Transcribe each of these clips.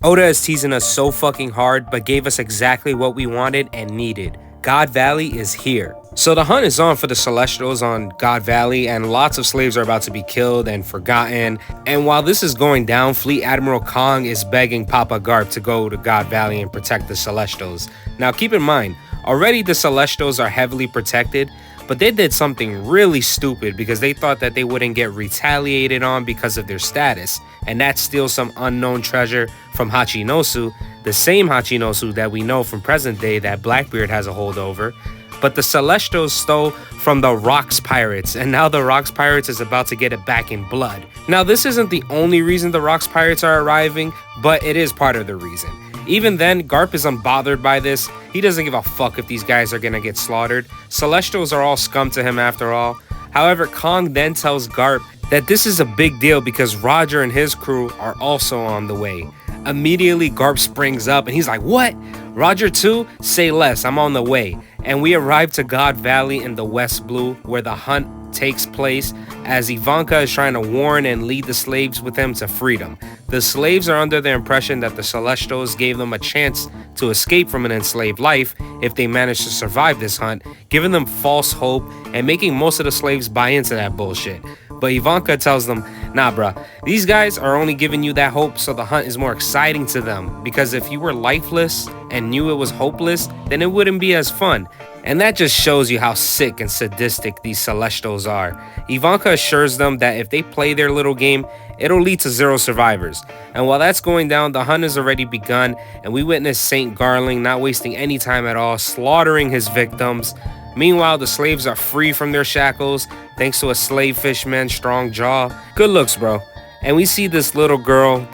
Oda is teasing us so fucking hard, but gave us exactly what we wanted and needed. God Valley is here. So the hunt is on for the Celestials on God Valley, and lots of slaves are about to be killed and forgotten. And while this is going down, Fleet Admiral Kong is begging Papa Garp to go to God Valley and protect the Celestials. Now keep in mind, already the Celestials are heavily protected, but they did something really stupid because they thought that they wouldn't get retaliated on because of their status, and that steals some unknown treasure from Hachinosu, the same Hachinosu that we know from present day that Blackbeard has a hold over. But the Celestials stole from the Rocks Pirates, and now the Rocks Pirates is about to get it back in blood. Now this isn't the only reason the Rocks Pirates are arriving, but it is part of the reason. Even then, Garp is unbothered by this. He doesn't give a fuck if these guys are gonna get slaughtered. Celestials are all scum to him after all. However, Kong then tells Garp that this is a big deal because Roger and his crew are also on the way. Immediately, Garp springs up and he's like, "What? Roger too? Say less, I'm on the way." And we arrive to God Valley in the West Blue, where the hunt takes place, as Ivanka is trying to warn and lead the slaves with him to freedom. The slaves are under the impression that the Celestials gave them a chance to escape from an enslaved life if they manage to survive this hunt, giving them false hope and making most of the slaves buy into that bullshit. But Ivanka tells them, "Nah bruh, these guys are only giving you that hope so the hunt is more exciting to them, because if you were lifeless and knew it was hopeless, then it wouldn't be as fun." And that just shows you how sick and sadistic these Celestials are. Ivanka assures them that if they play their little game, it'll lead to 0 survivors. And while that's going down, the hunt has already begun, and we witness Saint Garling not wasting any time at all, slaughtering his victims. Meanwhile, the slaves are free from their shackles, thanks to a slave fishman's strong jaw. Good looks, bro. And we see this little girl,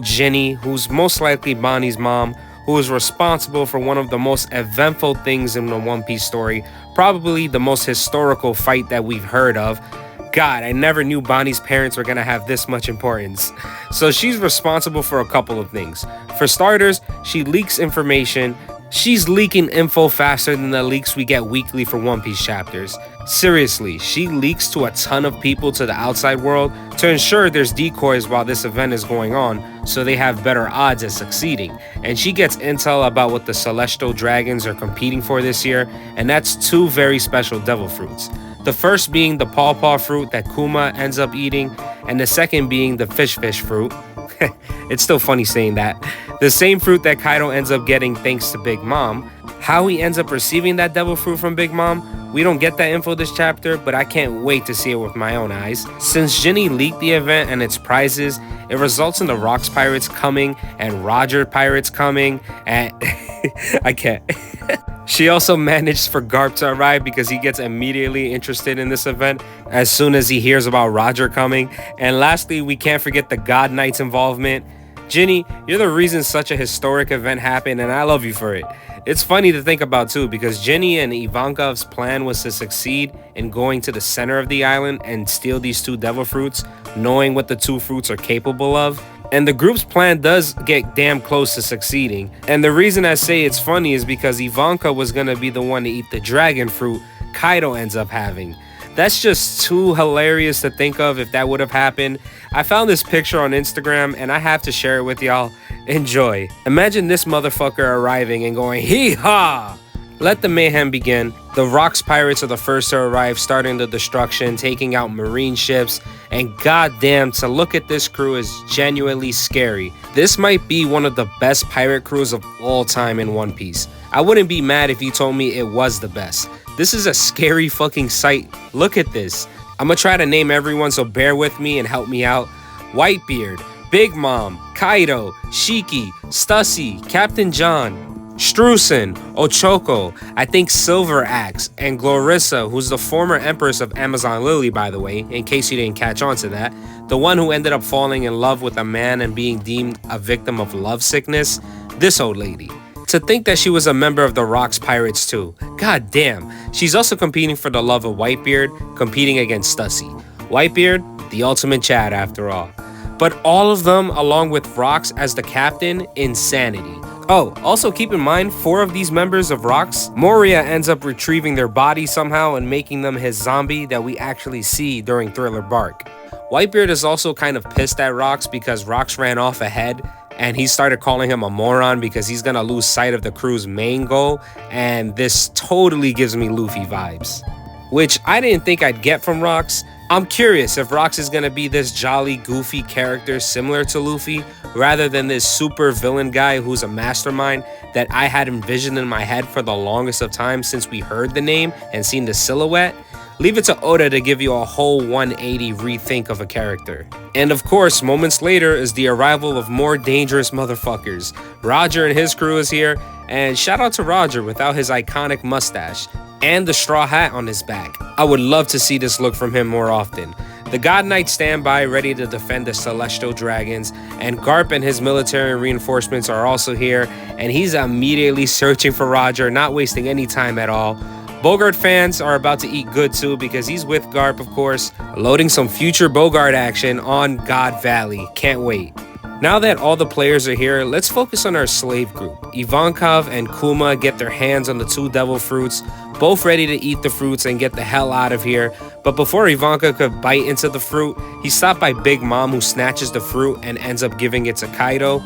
Jenny, who's most likely Bonnie's mom, who is responsible for one of the most eventful things in the One Piece story, probably the most historical fight that we've heard of. God, I never knew Bonnie's parents were gonna have this much importance. So she's responsible for a couple of things. For starters, she leaks information. She's leaking info faster than the leaks we get weekly for One Piece chapters. Seriously, she leaks to a ton of people to the outside world to ensure there's decoys while this event is going on, so they have better odds at succeeding. And she gets intel about what the Celestial Dragons are competing for this year, and that's 2 very special devil fruits. The first being the pawpaw fruit that Kuma ends up eating, and the second being the fish fruit. It's still funny saying that. The same fruit that Kaido ends up getting thanks to Big Mom. How he ends up receiving that devil fruit from Big Mom, we don't get that info this chapter, but I can't wait to see it with my own eyes. Since Ginny leaked the event and its prizes, it results in the Rocks Pirates coming and Roger Pirates coming, and I can't. She also managed for Garp to arrive because he gets immediately interested in this event as soon as he hears about Roger coming. And lastly, we can't forget the God Knight's involvement. Ginny, you're the reason such a historic event happened, and I love you for it. It's funny to think about too, because Ginny and Ivankov's plan was to succeed in going to the center of the island and steal these 2 devil fruits, knowing what the 2 fruits are capable of. And the group's plan does get damn close to succeeding. And the reason I say it's funny is because Ivanka was gonna be the one to eat the dragon fruit Kaido ends up having. That's just too hilarious to think of if that would have happened. I found this picture on Instagram and I have to share it with y'all. Enjoy. Imagine this motherfucker arriving and going, hee-haw! Let the mayhem begin. The Rocks Pirates are the first to arrive, starting the destruction, taking out marine ships, and goddamn, to look at this crew is genuinely scary. This might be one of the best pirate crews of all time in One Piece. I wouldn't be mad if you told me it was the best. This is a scary fucking sight. Look at this. I'm gonna try to name everyone, so bear with me and help me out. Whitebeard, Big Mom, Kaido, Shiki, Stussy, Captain John, Streusen, Ochoko, I think Silver Axe, and Glorissa, who's the former Empress of Amazon Lily, by the way, in case you didn't catch on to that. The one who ended up falling in love with a man and being deemed a victim of love sickness. This old lady. To think that she was a member of the Rocks Pirates too. God damn. She's also competing for the love of Whitebeard, competing against Stussy. Whitebeard, the ultimate Chad after all. But all of them, along with Rocks as the captain, insanity. Oh, also keep in mind, 4 of these members of Rocks, Moria ends up retrieving their body somehow and making them his zombie that we actually see during Thriller Bark. Whitebeard is also kind of pissed at Rocks because Rocks ran off ahead, and he started calling him a moron because he's gonna lose sight of the crew's main goal, and this totally gives me Luffy vibes, which I didn't think I'd get from Rox. I'm curious if Rox is gonna be this jolly, goofy character similar to Luffy, rather than this super villain guy who's a mastermind that I had envisioned in my head for the longest of time since we heard the name and seen the silhouette. Leave it to Oda to give you a whole 180 rethink of a character. And of course, moments later is the arrival of more dangerous motherfuckers. Roger and his crew is here, and shout out to Roger without his iconic mustache and the straw hat on his back. I would love to see this look from him more often. The God Knights stand by ready to defend the Celestial Dragons, and Garp and his military reinforcements are also here, and he's immediately searching for Roger, not wasting any time at all. Bogart fans are about to eat good too because he's with Garp, of course, loading some future Bogart action on God Valley. Can't wait. Now that all the players are here, let's focus on our slave group. Ivankov and Kuma get their hands on the 2 devil fruits, both ready to eat the fruits and get the hell out of here. But before Ivanka could bite into the fruit, he's stopped by Big Mom, who snatches the fruit and ends up giving it to Kaido.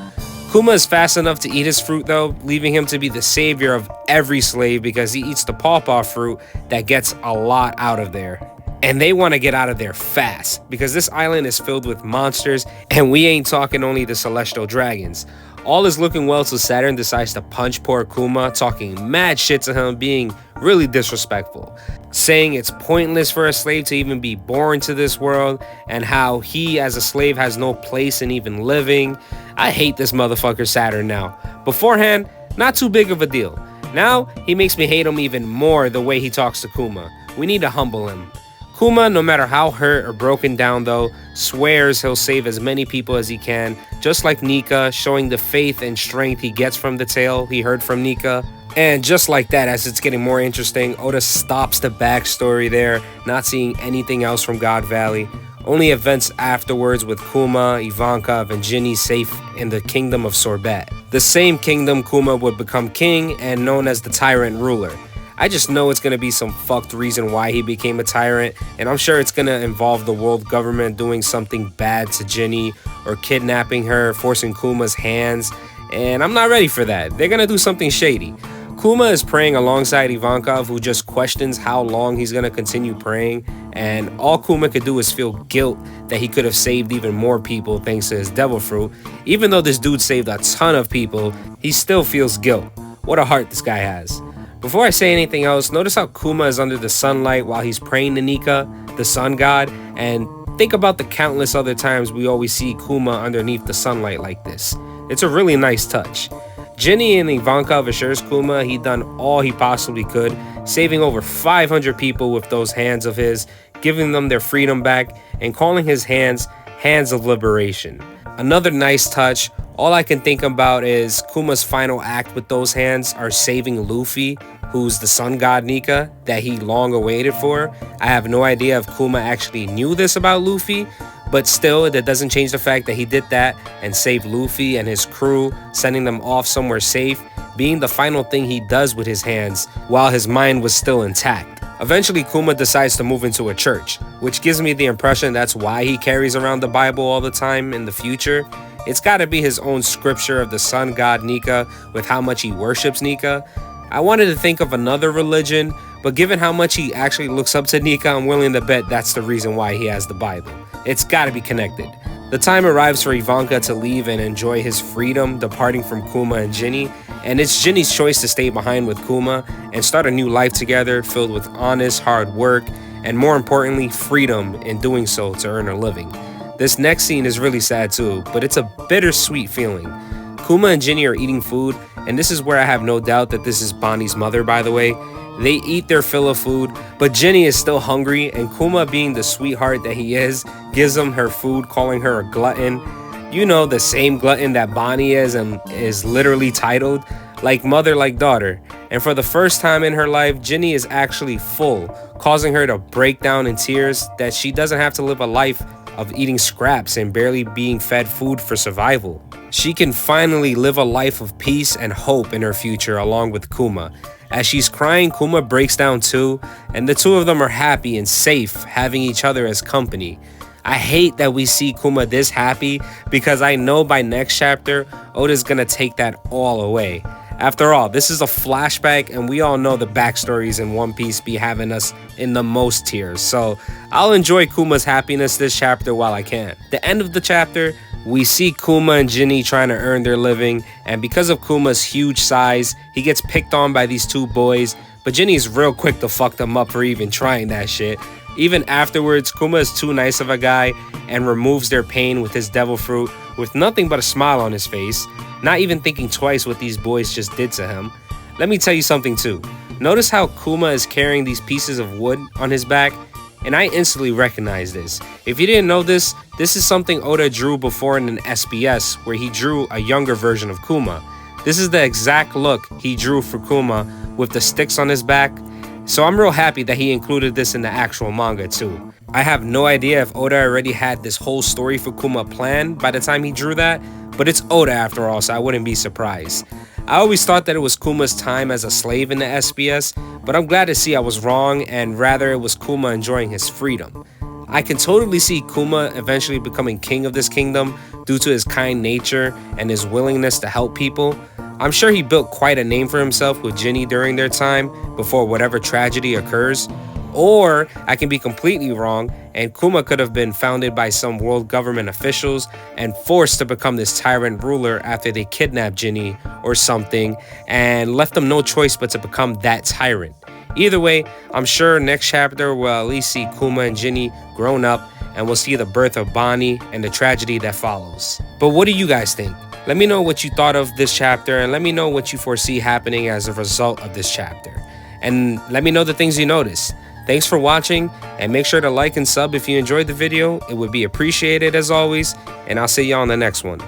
Kuma is fast enough to eat his fruit though, leaving him to be the savior of every slave because he eats the pawpaw fruit that gets a lot out of there. And they want to get out of there fast because this island is filled with monsters, and we ain't talking only the Celestial Dragons. All is looking well till Saturn decides to punch poor Kuma, talking mad shit to him, being really disrespectful, saying it's pointless for a slave to even be born to this world, and how he as a slave has no place in even living. I hate this motherfucker Saturn now. Beforehand, not too big of a deal. Now, he makes me hate him even more the way he talks to Kuma. We need to humble him. Kuma, no matter how hurt or broken down though, swears he'll save as many people as he can, just like Nika, showing the faith and strength he gets from the tale he heard from Nika. And just like that, as it's getting more interesting, Oda stops the backstory there, not seeing anything else from God Valley. Only events afterwards with Kuma, Ivankov, and Ginny safe in the kingdom of Sorbet. The same kingdom Kuma would become king and known as the Tyrant Ruler. I just know it's going to be some fucked reason why he became a tyrant, and I'm sure it's going to involve the world government doing something bad to Ginny, or kidnapping her, forcing Kuma's hands, and I'm not ready for that. They're going to do something shady. Kuma is praying alongside Ivankov, who just questions how long he's going to continue praying, and all Kuma could do is feel guilt that he could have saved even more people thanks to his devil fruit. Even though this dude saved a ton of people, he still feels guilt. What a heart this guy has. Before I say anything else, notice how Kuma is under the sunlight while he's praying to Nika, the sun god, and think about the countless other times we always see Kuma underneath the sunlight like this. It's a really nice touch. Ginny and Ivankov assures Kuma he done all he possibly could, saving over 500 people with those hands of his, giving them their freedom back, and calling his hands hands of liberation. Another nice touch. All I can think about is Kuma's final act with those hands are saving Luffy, who's the sun god Nika that he long awaited for. I have no idea if Kuma actually knew this about Luffy, but still, that doesn't change the fact that he did that and saved Luffy and his crew, sending them off somewhere safe, being the final thing he does with his hands while his mind was still intact. Eventually, Kuma decides to move into a church, which gives me the impression that's why he carries around the Bible all the time in the future. It's gotta be his own scripture of the sun god Nika with how much he worships Nika. I wanted to think of another religion, but given how much he actually looks up to Nika, I'm willing to bet that's the reason why he has the Bible. It's gotta be connected. The time arrives for Ivanka to leave and enjoy his freedom, departing from Kuma and Ginny, and it's Ginny's choice to stay behind with Kuma and start a new life together filled with honest, hard work, and more importantly, freedom in doing so to earn a living. This next scene is really sad too, but it's a bittersweet feeling. Kuma and Ginny are eating food, and this is where I have no doubt that this is Bonnie's mother, by the way. They eat their fill of food, but Ginny is still hungry, and Kuma, being the sweetheart that he is, gives them her food, calling her a glutton. You know, the same glutton that Bonnie is and is literally titled, like mother, like daughter. And for the first time in her life, Ginny is actually full, causing her to break down in tears that she doesn't have to live a life of eating scraps and barely being fed food for survival. She can finally live a life of peace and hope in her future along with Kuma. As she's crying, Kuma breaks down too, and the two of them are happy and safe, having each other as company. I hate that we see Kuma this happy because I know by next chapter, Oda's gonna take that all away. After all, this is a flashback and we all know the backstories in One Piece be having us in the most tears. So I'll enjoy Kuma's happiness this chapter while I can. The end of the chapter, we see Kuma and Ginny trying to earn their living, and because of Kuma's huge size, he gets picked on by these two boys, but Ginny's real quick to fuck them up for even trying that shit. Even afterwards, Kuma is too nice of a guy and removes their pain with his devil fruit with nothing but a smile on his face, not even thinking twice what these boys just did to him. Let me tell you something too. Notice how Kuma is carrying these pieces of wood on his back, and I instantly recognize this. If you didn't know this, this is something Oda drew before in an SBS where he drew a younger version of Kuma. This is the exact look he drew for Kuma with the sticks on his back. So I'm real happy that he included this in the actual manga too. I have no idea if Oda already had this whole story for Kuma planned by the time he drew that, but it's Oda after all, so I wouldn't be surprised. I always thought that it was Kuma's time as a slave in the SBS, but I'm glad to see I was wrong and rather it was Kuma enjoying his freedom. I can totally see Kuma eventually becoming king of this kingdom due to his kind nature and his willingness to help people. I'm sure he built quite a name for himself with Ginny during their time before whatever tragedy occurs. Or I can be completely wrong and Kuma could have been founded by some world government officials and forced to become this tyrant ruler after they kidnapped Ginny or something and left them no choice but to become that tyrant. Either way, I'm sure next chapter we'll at least see Kuma and Ginny grown up and we'll see the birth of Bonnie and the tragedy that follows. But what do you guys think? Let me know what you thought of this chapter and let me know what you foresee happening as a result of this chapter. And let me know the things you noticed. Thanks for watching and make sure to like and sub if you enjoyed the video. It would be appreciated as always, and I'll see you on the next one.